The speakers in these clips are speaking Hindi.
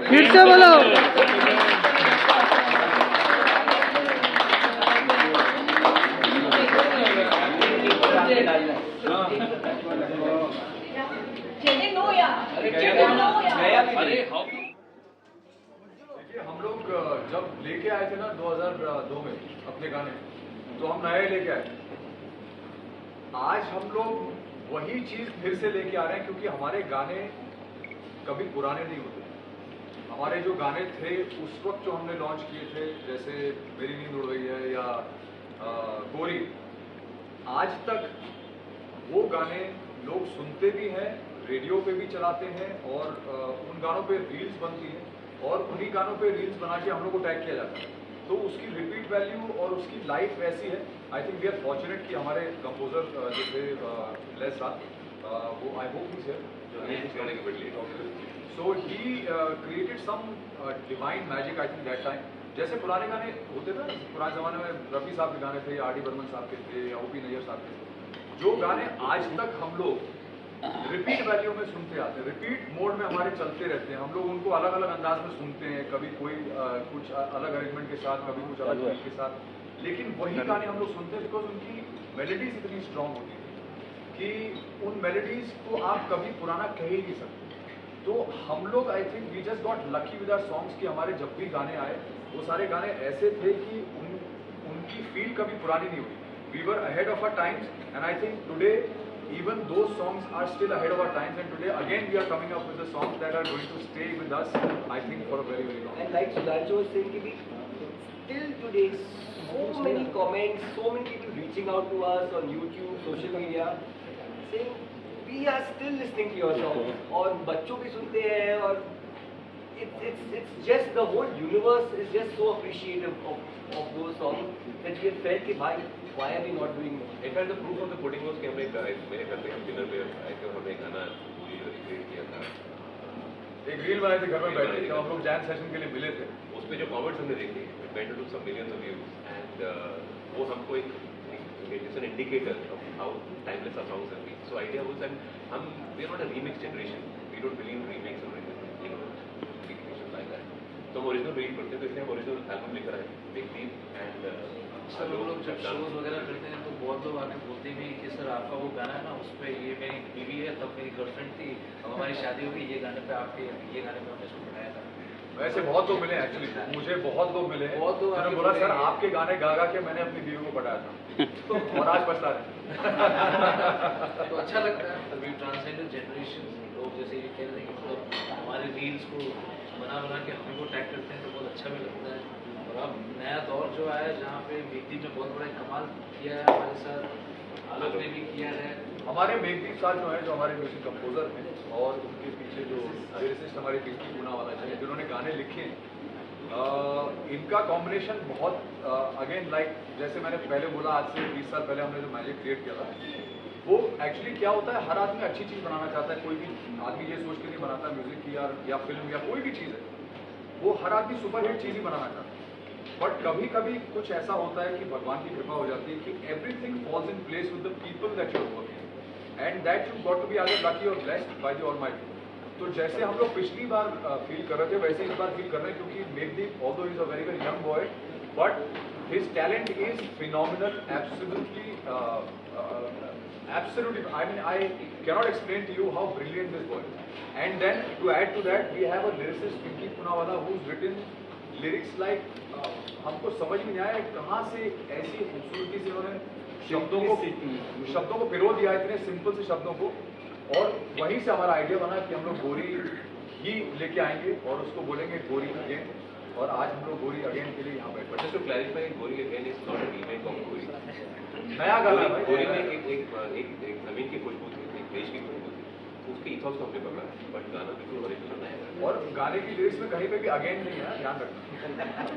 फिर से बोलो। देखिए हम लोग जब लेके आए थे ना 2002 में अपने गाने, तो हम नए लेके आए। आज हम लोग वही चीज फिर से लेके आ रहे हैं, क्योंकि हमारे गाने कभी पुराने नहीं होते। हमारे जो गाने थे उस वक्त जो हमने लॉन्च किए थे, जैसे मेरी नींद उड़ गई है या गोरी, आज तक वो गाने लोग सुनते भी हैं, रेडियो पे भी चलाते हैं, और उन गानों पे रील्स बनती हैं, और उन्हीं गानों पे रील्स बना के हम लोग को टैग किया जाता है। तो उसकी रिपीट वैल्यू और उसकी लाइफ वैसी है। I think we are fortunate कि हमारे कंपोजर जो थे लेस रात, वो I hope is here, so he created some divine magic I think that time. जैसे पुराने गाने होते थे ना, पुराने जमाने में रफी साहब के गाने थे, आर डी बर्मन साहब के थे, या ओपी नैयर साहब के थे, जो गाने आज तक हम लोग रिपीट वैल्यू में सुनते आते हैं, रिपीट मोड में हमारे चलते रहते हैं। हम लोग उनको अलग अलग अंदाज में सुनते हैं, कभी कोई कुछ अलग अरेंजमेंट के साथ, कभी कुछ अलग बीट के साथ, लेकिन वही गाने हम लोग सुनते हैं बिकॉज उनकी मेलोडीज इतनी स्ट्रांग होती है कि उन मेलोडीज को आप कभी पुराना कह ही नहीं सकते। तो हम लोग I think we just got lucky with our songs कि हमारे जब भी गाने आए वो सारे गाने ऐसे थे कि उनकी फील कभी पुरानी नहीं हुई। We were ahead of our times, and I think today even those songs are still ahead of our times, and today again we are coming up with the songs that are going to stay with us, I think, for a very very long time. And like Sudhanshu was saying, we still today so many comments, so many people reaching out to us on YouTube, social media, saying we are still listening to your songs. और बच्चों भी सुनते हैं, और it's just the whole universe is just so appreciative of those songs that we have felt कि भाई why are we not doing more? In fact, the proof of the pudding was कि हमने मेरे घर पे हम डिनर पे आए थे और हमने गाना क्रिएट किया था। एक रील बनाए थे घर में बैठे थे, हम लोग जैम सेशन के लिए मिले थे। उस पे जो कमेंट्स हमने देखे, it went to some millions of views, and वो हमको एक it's an indicator of how timeless our songs have been. So idea was that we are not a remix generation. We don't believe in remakes or recreations like that. तो हम ओरिजिनल रीड करते हैं, तो इसलिए हम ओरिजिनल एल्बम लेकर आए, बिग टीम एंड सर हम लोग जब शोज वगैरह करते हैं तो बहुत लोग आके बोलते भी कि सर आपका वो गाना है ना, उस पर ये मेरी बीवी है, तब मेरी गर्लफ्रेंड थी, अब हमारी शादी होगी, ये गाने पे आपके ये गाने पे हमने इसको बनाया था। वैसे बहुत लोग मिले एक्चुअली, मुझे बहुत लोग मिले हैं, बहुत लोग उन्होंने बोला सर आपके गाने गा गा के मैंने अपनी बीवी को पटाया था तो और आज पछता रहे। तो अच्छा लगता है अभी ट्रांसजेंडर जनरेशन लोग जैसे ये कह रहे हैं कि मतलब हमारे रील्स को बना बना के हमें को टैग करते हैं, तो बहुत अच्छा भी लगता है। और अब नया दौर जो आया जहाँ पे मेघदीप ने बहुत बड़ा कमाल किया है हमारे साथ, आलोक ने भी किया है। हमारे मेघदीप साहब जो है, जो हमारे म्यूजिक कंपोजर हैं, और उनके पीछे जो लिरिसिस्ट हमारे पिंकी पूनावाला हैं जिन्होंने गाने लिखे हैं, इनका कॉम्बिनेशन बहुत अगेन लाइक जैसे मैंने पहले बोला, आज से 20 साल पहले हमने जो मैजिक क्रिएट किया था, वो एक्चुअली क्या होता है, हर आदमी अच्छी चीज़ बनाना चाहता है। कोई भी आदमी ये सोच के नहीं बनाता म्यूजिक की या फिल्म या कोई भी चीज़ है, वो हर आदमी सुपरहिट चीज़ ही बनाना चाहता है। बट कभी कभी कुछ ऐसा होता है कि भगवान की कृपा हो जाती है कि everything falls in place with the people that you are working, and that you got to be either lucky और ब्लेस्ड बाय द ऑलमाइटी। तो जैसे हम लोग पिछली बार फील कर रहे थे, वैसे इस बार फील कर रहे हैं, क्योंकि Meghdeep although is a very very young boy, but his talent is phenomenal, absolutely absolutely. I mean, I cannot explain to you how brilliant this boy is. And then to add to that, we have a lyricist Pinky Poonawalla who's written lyrics like हमको समझ में नहीं आया कहाँ से ऐसी खूबसूरती से उन्होंने शब्दों को पिरो दिया, इतने सिंपल से शब्दों को, और वहीं से हमारा आइडिया बना कि हम लोग गोरी ही लेके आएंगे और उसको बोलेंगे गोरी अगेन, और आज हम लोग गोरी अगेन के लिए यहाँ बैठे। Just to clarify, गोरी again is not a remake of गोरी। नया गाना है भाई। गोरी में एक जमीन की खुशबू थी, एक देश की खुशबू थी, उसके इथॉस को हमने पकड़ा, बट गाना बिल्कुल ओरिजिनल नया है। और गाने की लिरिक्स में कहीं पे भी अगेन नहीं है, ध्यान रखना।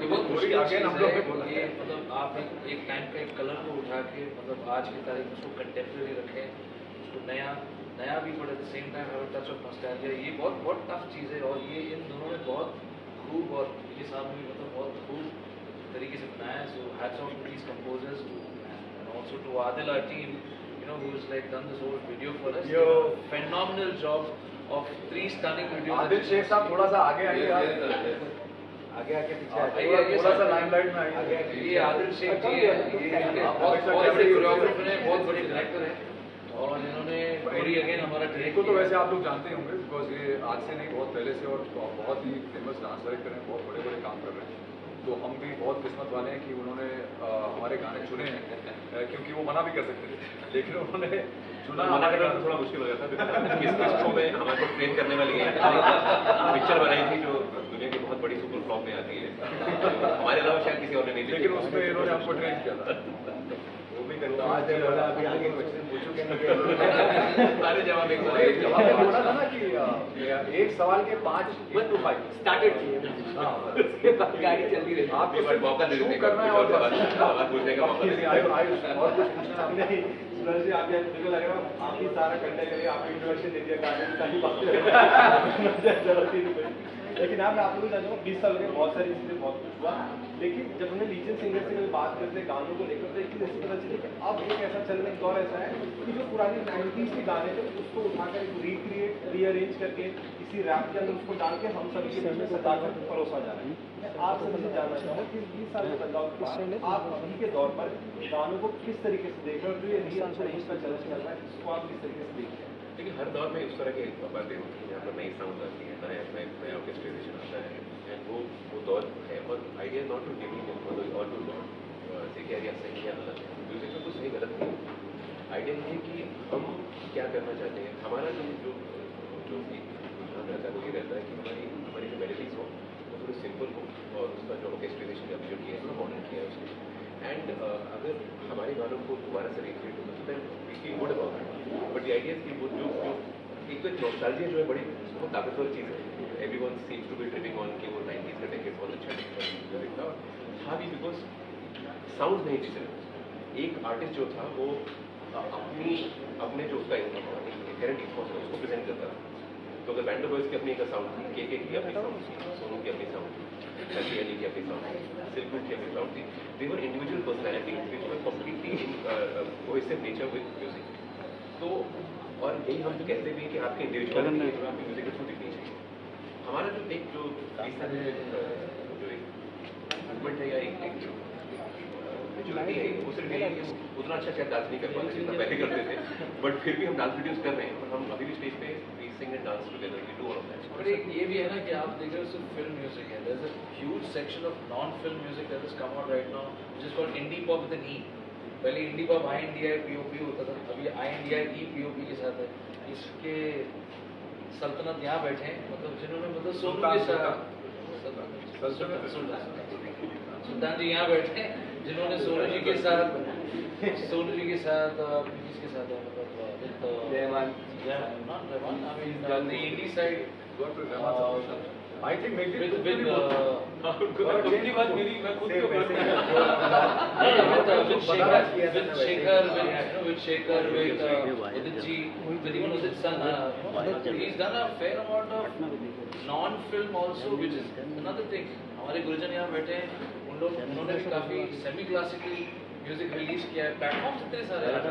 ये बहुत गोरी अगेन हम लोग ने बोला ये मतलब आप एक टाइम का एक कलर को उठा के मतलब आज की तारीख उसको कंटेम्प्रेरी रखें, उसको नया भी, but at the same time have a touch of nostalgia. ये बहुत टफ चीज़ है, और ये इन दोनों ने बहुत खूब, और ये साहब ने मतलब बहुत खूब तरीके से बनाया। So hats off to these composers and also to Adil our team, you know, who's like done this whole video for us. Yo. Phenomenal job of 3 stunning videos. Adil Shaikh sahab थोड़ा सा आगे आइए आप। आगे आगे पीछे आइए, थोड़ा सा लाइमलाइट में आइए। ये आदिल शेख जी हैं, ये बहुत ऐसे कोरियोग्राफर हैं, बहुत बड़े डायरेक्टर हैं और इन्होंने गोरी अगेन हमारा इनको तो वैसे आप लोग जानते ही होंगे बिकॉज ये आज से नहीं बहुत पहले से और बहुत ही फेमस डांस डायरेक्टर हैं, बहुत बड़े बड़े काम कर रहे हैं। तो हम भी बहुत किस्मत वाले हैं कि उन्होंने हमारे गाने चुने हैं क्योंकि वो मना भी कर सकते थे लेकिन उन्होंने चुना। मना करना तो थोड़ा मुश्किल हो जाता है किस शो में हमारे को ट्रेन करने वाली है पिक्चर बनाई थी जो दुनिया की बहुत बड़ी सुपर फ्लॉप में आती है हमारे अलावा शायद किसी और ने नहीं देखी। लेकिन उसमें इन्होंने हमको ट्रेन किया था। वो भी करता आज बोला अभी आगे क्वेश्चन पूछो क्या सारे जवाब एक जवाब बोला था ना कि एक सवाल के 5 1 to 5 स्टार्टेड किए गाड़ी चल रही रही। आपको एक बार मौका दे शुरू देते करना है और सवाल पूछने का मौका देते आयुष और कुछ पूछना है नहीं सूरज जी आप बिल्कुल लग रहा है आप ही सारा कंटेंट करिए आपको इंट्रोडक्शन दे दिया गाने की सारी बातें जरूरत ही नहीं पड़ी। लेकिन आप लोगों को जानूंगा 20 साल हो गए बहुत सारी चीज़ें बहुत कुछ हुआ लेकिन जब हमने लीजेंड सिंगर से कभी बात करते हैं गानों को लेकर तो एक चीज़ ऐसी पता चली कि अब एक ऐसा चल रहा है दौर ऐसा है कि जो पुराने 90s के गाने थे उसको उठाकर एक रिक्रिएट रीअरेंज करके किसी रैप के अंदर उसको डाल के हम सभी के बीच में सजा कर परोसा जा रहा है। मैं आपसे मुझे जानना चाहूँगा कि 20 साल के बदलाव के बाद आप अभी के दौर पर गानों को किस तरीके से देख रहे हो जो ये रीअरेंज का चलन चल रहा है इसको आप किस तरीके से देखते हैं? लेकिन हर दौर में उस तरह की बातें होती हैं यहाँ पर नई साउंड आती है नया ऑर्केस्ट्रेशन आता है एंड वो दौर है और आइडिया नॉट टू डिमीन और टू से क्या या सही या गलत है म्यूजिक में कुछ सही गलत नहीं आइडिया ये है कि हम क्या करना चाहते हैं। हमारा जो जो जो ध्यान रहता है वो ये रहता है कि हमारी जो मेलोडीज हो वो थोड़ी सिंपल हो और उसका जो ऑर्केस्ट्रेशन अभी जो किया है उसको मॉडर्न किया है उसने एंड अगर हमारे गानों को दोबारा से रिक्रिएट होगा तो that we feel good about it but the idea कि वो जो एक तो नॉस्टैल्जिया जो है बड़ी बहुत ताकतवर चीज़ है। Everyone seems to be tripping on कि वो 90s का डेकेड बहुत अच्छा म्यूजिक था था भी बिकॉज साउंड नहीं चीज़ें एक आर्टिस्ट जो था वो अपने जो उसका इनहेरेंट इन्फॉर्स है उसको प्रेजेंट करता था। तो अगर बैंड बॉयज़ की अपनी एक साउंड थी के की अपनी साउंड थी सोनू की अपनी साउंड थी सची अली की अपनी साउंड थी सिल्कू की अपनी साउंड थी they were individual personality which were completely in cohesive nature with music. तो और यही हम कहते भी हैं कि आपके इंडिविजुअलिटी जो आपकी म्यूजिक उसको दिखनी चाहिए। हमारा जो एक जो जो एक मूवमेंट है या एक जो मेचुरिटी है वो सिर्फ यही है कि उतना अच्छा शायद डांस नहीं कर पाते जितना पहले करते थे बट फिर भी हम डांस वीडियोस कर रहे हैं और हम अभी भी स्टेज पे we sing and dance together we do all of that. But एक ये भी है ना कि आप देख रहे हो सिर्फ फिल्म म्यूजिक है, there is a huge section of non film music that is come out right now which is called indie pop with an E. पहले इंडी पॉप INDI POP होता था, अभी INDI EPOP के साथ है। इसके सल्तनत यहाँ बैठे हैं मतलब जिन्होंने मतलब सोनू के साथ सुल्तान जी यहाँ बैठे हैं जिन्होंने सोनू जी के साथ किसके साथ है मतलब Rahman not Rahman I mean the indie side I think मेरी with अपनी बात मेरी मैं खुद को with Shekhar, with Udit ji, with even Udit's son. He's done a fair amount of non-film also, which is another thing. हमारे गुरुजन यहाँ बैठे हैं, उन्होंने भी काफी सेमी क्लासिकल म्यूजिक रिलीज किया है, प्लेटफॉर्म्स इतने सारे हैं।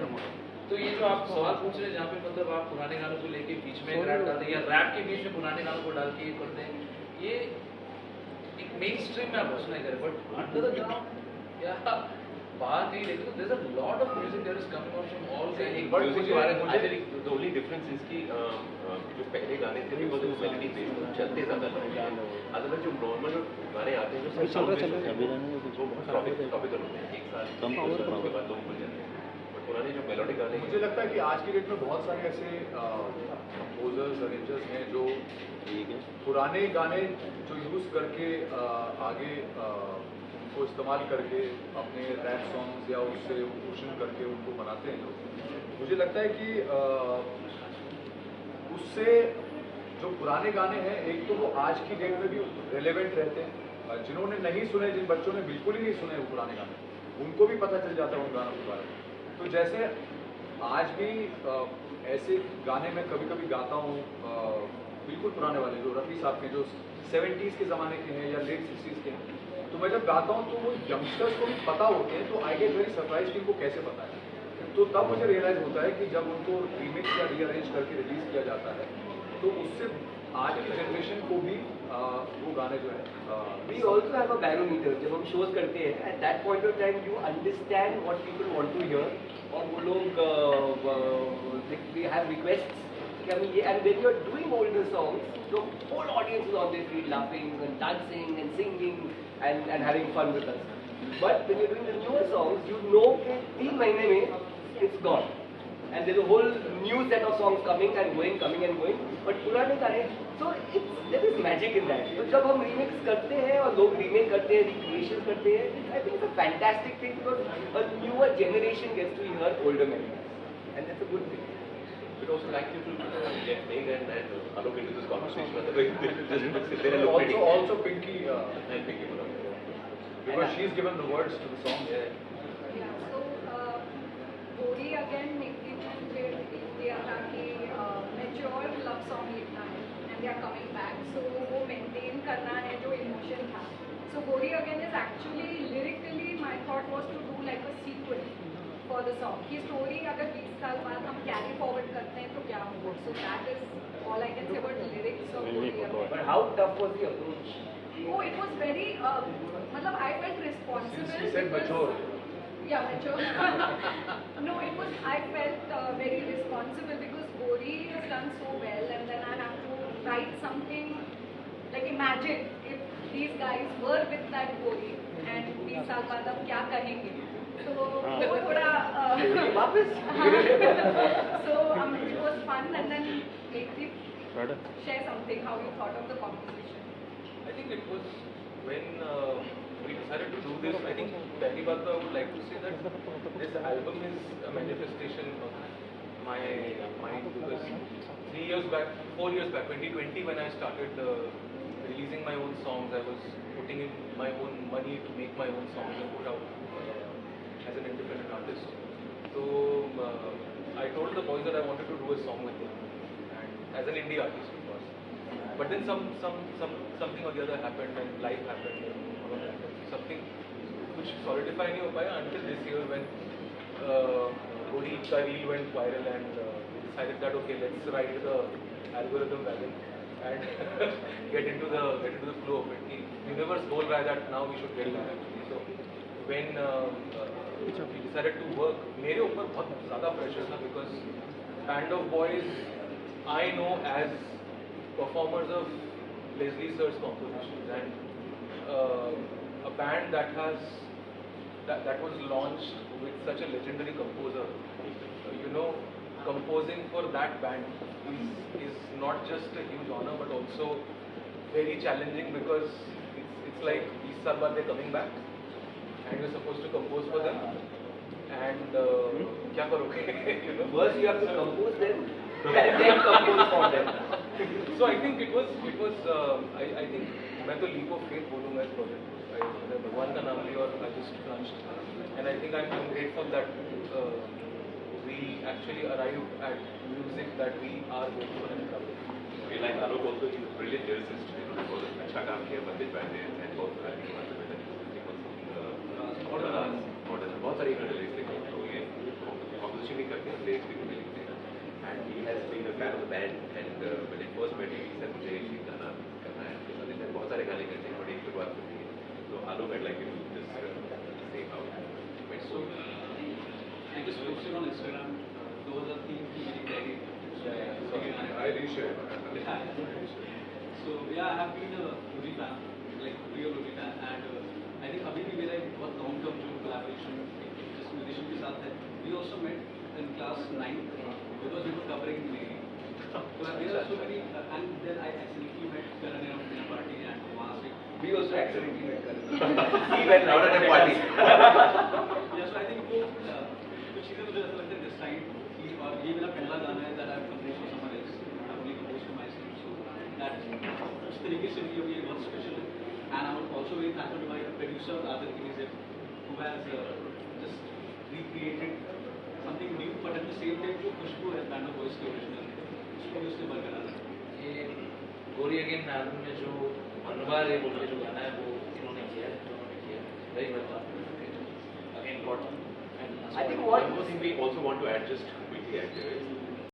तो ये जो आप सवाल पूछ रहे हैं जहाँ पे मतलब आप पुराने गानों को लेके बीच में रैप डालते हैं या रैप के बीच में पुराने गानों को डाल के ये करते हैं, ये एक मेन स्ट्रीम में आप कुछ नहीं करें बट अंडर द ग्राउंड या बाहर नहीं लेते there is a lot of music that is coming out from all music के बारे में I think the only difference is कि जो पहले गाने थे बिकॉज वो मेलोडी बेस्ड चलते ज़्यादा थे। अदरवाइज जो नॉर्मल गाने आते हैं जो वो बहुत टॉपिकल होते हैं एक साल उसके बाद लोग भूल जाते हैं बट पुराने जो मेलोडी गाने मुझे लगता है कि आज की डेट में बहुत सारे ऐसे कंपोजर्स अरेंजर्स हैं जो पुराने गाने जो यूज़ करके आगे उनको इस्तेमाल करके अपने रैप सॉन्ग्स या उससे फ्यूजन करके उनको बनाते हैं जो मुझे लगता है कि उससे जो पुराने गाने हैं एक तो वो आज की डेट में भी रेलेवेंट रहते हैं। जिन्होंने नहीं सुने जिन बच्चों ने बिल्कुल ही नहीं सुने वो पुराने गाने उनको भी पता चल जाता है उन गानों के बारे में। तो जैसे आज भी ऐसे गाने मैं कभी कभी गाता हूँ बिल्कुल पुराने वाले जो रफ़ी साहब के जो 70s के ज़माने के हैं या लेट 60s के हैं, तो मैं जब गाता हूँ तो वो यंगस्टर्स को भी पता होते हैं तो आई गेट वेरी सरप्राइज कि इनको कैसे पता है। तो तब मुझे रियलाइज़ होता है कि जब उनको रीमिक्स या रीअरेंज करके रिलीज़ किया जाता है तो उससे आज की जनरेशन को भी वो गाने जो है We also have a barometer. जब हम shows करते हैं, at that point of time you understand what people want to hear. और वो लोग they have requests. कि हमें ये and when you are doing older songs, the whole audience is on their feet laughing and dancing and singing and having fun with us. But when you're doing the newer songs, you know कि 3 महीने में it's gone. And there's a whole new set of songs coming and going. But पुराने गाने, so there is magic in that. तो जब हम remix करते हैं और लोग remake करते हैं, recreations करते हैं, I think it's a fantastic thing because a newer generation gets to hear older melodies, and that's a good thing. We'd also like you to get Meg and Alok into this conversation. Otherwise, just sit there and look pretty. also Pinky And Pinky Mullah. because she's given the words to the song. Yeah, so Gori again implemented India ताकि mature love song लिखना है and they are coming back. So वो maintain करना है जो emotion था. So Gori again is actually lyrically my thought was to do like a sequel for the song. कि story अगर 20 साल बाद हम carry forward करते हैं तो क्या होगा? So that is all I can say about the lyrics of Gori again. But how tough was the approach? Oh, it was very मतलब I felt responsible. She said because- mature. Yeah, mature. No, it was, I felt very responsible because Gori has done so well and then I have to write something, like imagine if these guys were with that Gori and 20 साल बाद अब क्या कहेंगे. So वो थोड़ा वापस? so it was fun and then maybe share something how you thought of the composition. I think it was when we decided to do this. I think Pehli baat I would like to say that this album is a manifestation of my mind because 4 years back, 2020, when I started releasing my own songs, I was putting in my own money to make my own songs and put out as an independent artist. So I told the boys that I wanted to do a song with them, and as an indie artist, of course. But then something or the other happened and life happened and something which solidify नहीं हो पाया until this year when Gori का reel went viral and we decided that okay, let's ride the algorithm wagon and get into the flow of it. Universe बोल रहा है that now we should get there actually. So when we decided to work, मेरे ऊपर बहुत ज़्यादा pressure था because Band of Boys I know as performers of Leslie Sir's compositions and a band that was launched with such a legendary composer. You know, composing for that band is not just a huge honor but also very challenging because it's like 20 saal baad they're coming back and you're supposed to compose for them and kya karoge you know. First you have to compose them and then compose for them. So I think it was I think मैं तो leap of faith बोलूँगा इस project को. भगवान का नाम लिया और I just plunged and I think I'm grateful that we actually arrived at music that we are grateful and proud of. We like Alok also, he's a brilliant lyricist. You know, बहुत अच्छा काम किया बंदिश बैंड ने and बहुत बहुत सारी lyrics लिखे तो ये composition भी करते हैं lyrics भी लिखते हैं and he has been a fan of the band and when I first met him he said मुझे ये गाना करना है तो मैंने बहुत सारे गाने करते हैं बट एक शुरुआत करनी है तो Alok I'd like you to just say how it went so. I just posted on Instagram 2003 की मेरी diary. I reshared. So yeah, I have been a Gori fan, like real Gori fan, and I think अभी भी मेरा एक बहुत long term जो collaboration जिस musician के साथ है. We also met in class 9 because we were covering Navy. So there are so many, and then I accidentally met Karan in a party and वहाँ से. We also accidentally met Karan. He went out at a party. Yeah, so I think वो कुछ चीज़ें मुझे ऐसा लगता है this time कि और ये मेरा पहला गाना है that I've composed for someone else. I've only composed for myself. So that उस तरीके से भी ये बहुत special है. And I'm also very thankful to my producer Adil Kinizir who has just recreated something new, but at the same time जो खुशबू है Band of Boys के original उसको भी उसने बरकरार रखा. ये गोरी अगेन एल्बम में जो मनवार है बोल के जो गाना है वो इन्होंने किया है very well again got I think what One more thing we also want to add just quickly actually is